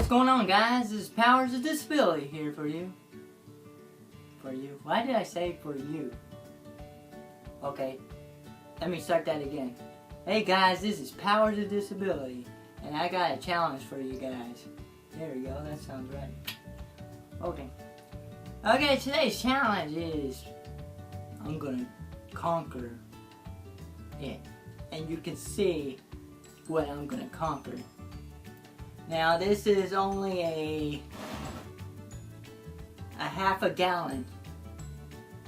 what's going on, guys? This is Powers of Disability here for you. For you. Why did I say for you? Okay, let me start that again. Hey guys, this is Powers of Disability, and I got a challenge for you guys. There we go, that sounds right. Okay. Okay, today's challenge is I'm gonna conquer it. And you can see what I'm gonna conquer. Now this is only a half a gallon,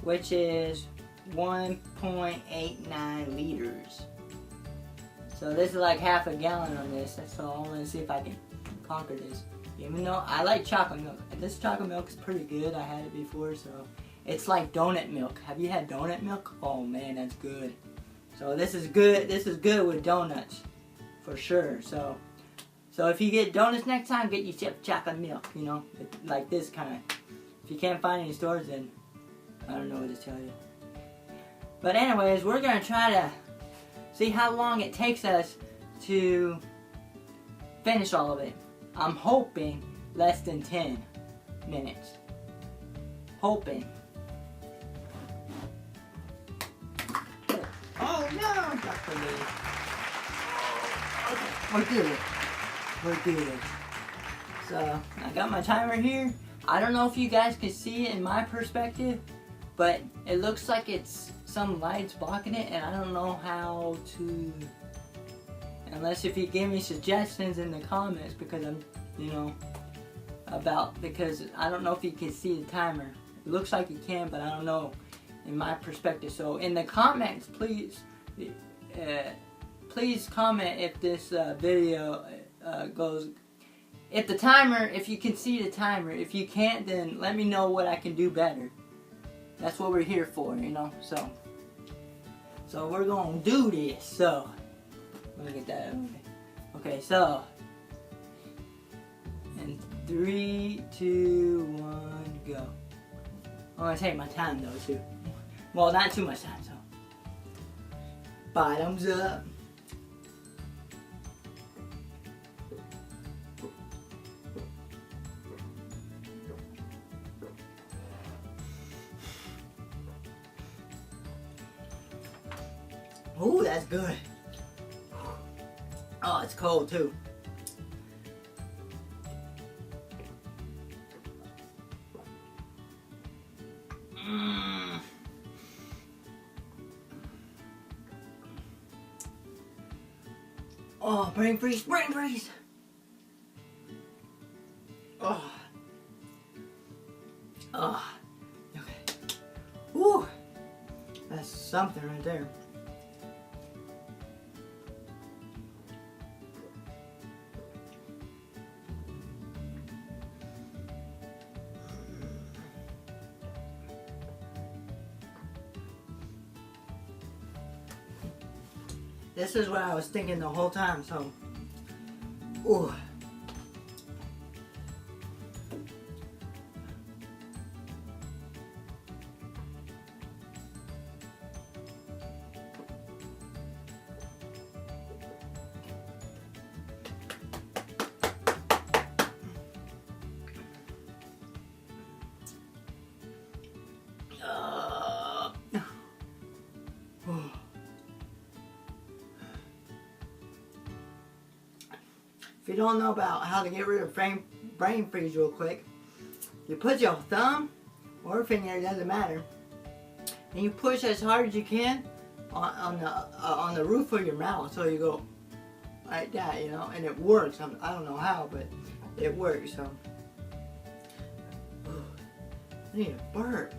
which is 1.89 liters. So this is like half a gallon on this, so I'm gonna see if I can conquer this. Even though I like chocolate milk. This chocolate milk is pretty good, I had it before, so. It's like donut milk. Have you had donut milk? Oh man, that's good. So this is good with donuts, for sure. So if you get donuts next time, get you chocolate milk, you know, like this kind. If you can't find any stores, then I don't know what to tell you. But anyways, we're gonna try to see how long it takes us to finish all of it. I'm hoping less than 10 minutes. Hoping. Oh no, Dr. Lee. Okay, we're good. We're good. So, I got my timer here. I don't know if you guys can see it in my perspective, but it looks like it's some lights blocking it, and I don't know how to, unless if you give me suggestions in the comments, because I'm, you know, because I don't know if you can see the timer. It looks like you can, but I don't know in my perspective. So in the comments, please comment if this video goes, if the timer, if you can see the timer. If you can't, then let me know what I can do better. That's what we're here for, you know. So we're gonna do this. So let me get that over. Okay, so in 3, 2, 1, go. I'm gonna take my time though too. Well, not too much time, so. Bottoms up. Ooh, that's good. Oh, it's cold too. Oh, brain freeze, brain freeze! Oh. Oh. Okay. Woo! That's something right there. This is what I was thinking the whole time, so. Ooh. If you don't know about how to get rid of brain freeze real quick, you put your thumb or finger, it doesn't matter, and you push as hard as you can on the roof of your mouth, so you go like that, you know, and it works. I don't know how, but it works. So I need a burp.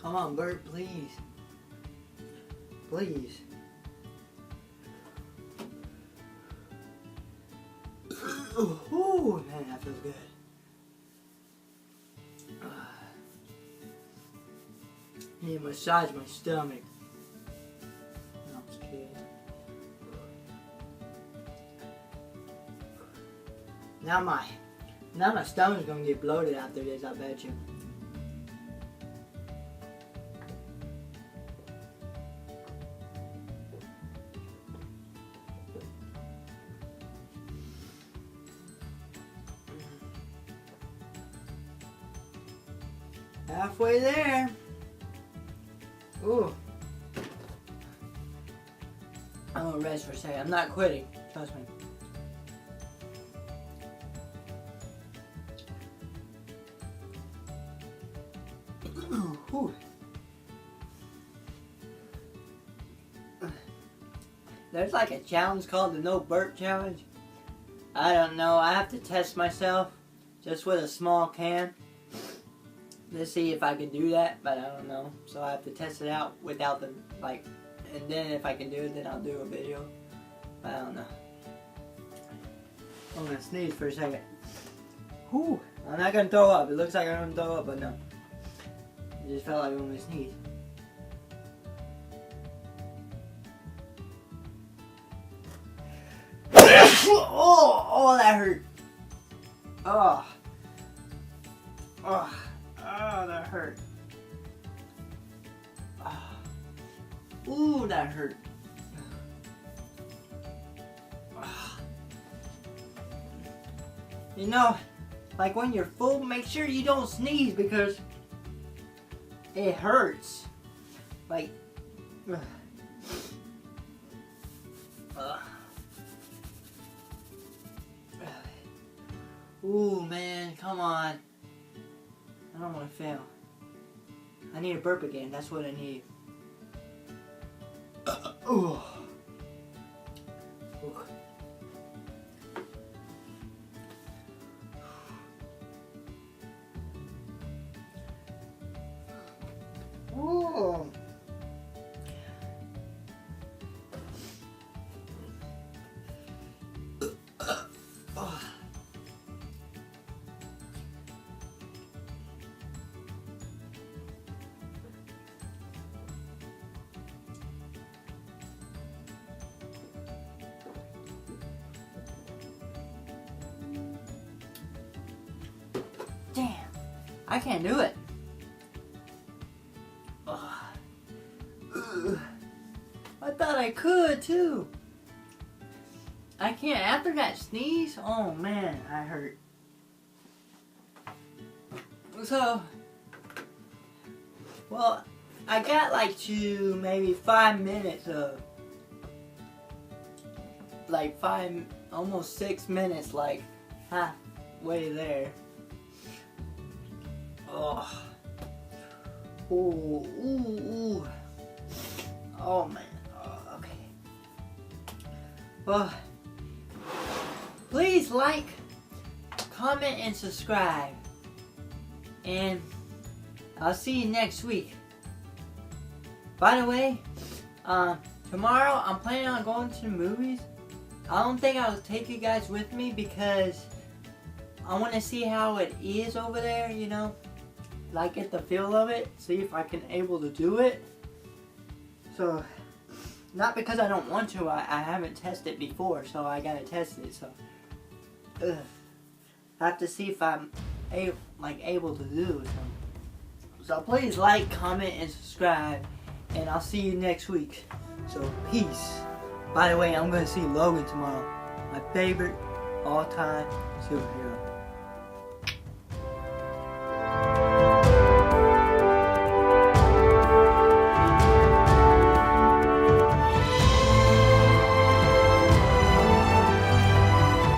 Come on, Bert, please. Please. Ooh, man, that feels good. I need to massage my stomach. No, I'm just kidding. Now my stomach's gonna get bloated after this, I bet you. Halfway there. Ooh. I'm gonna rest for a second. I'm not quitting. Trust me. Whew. There's like a challenge called the No Burp Challenge. I don't know. I have to test myself just with a small can. Let's see if I can do that, but I don't know. So I have to test it out without the, like, and then if I can do it, then I'll do a video. But I don't know. I'm gonna sneeze for a second. Whew. I'm not gonna throw up. It looks like I'm gonna throw up, but no. It just felt like I'm gonna sneeze. Oh, that hurt. Oh. Oh. Oh, that hurt. Oh. Ooh, that hurt. Oh. You know, like when you're full, make sure you don't sneeze because it hurts. Like, ooh, man, come on. I don't want to fail. I need a burp again. That's what I need. Ooh. Ooh. Ooh. Damn, I can't do it. I thought I could too. I can't. After that sneeze, oh man, I hurt. So, well, I got like to maybe 5 minutes of, like almost 6 minutes, like halfway there. Oh. Ooh, ooh, ooh. Oh man. Oh, okay. Well, please like, comment, and subscribe. And I'll see you next week. By the way, tomorrow I'm planning on going to the movies. I don't think I'll take you guys with me because I want to see how it is over there, you know. Like, get the feel of it, see if I can able to do it. So, not because I don't want to, I haven't tested before, so I gotta test it. So, I have to see if I'm able to do it. So please like, comment, and subscribe, and I'll see you next week. So peace. By the way, I'm gonna see Logan tomorrow, my favorite all-time superhero.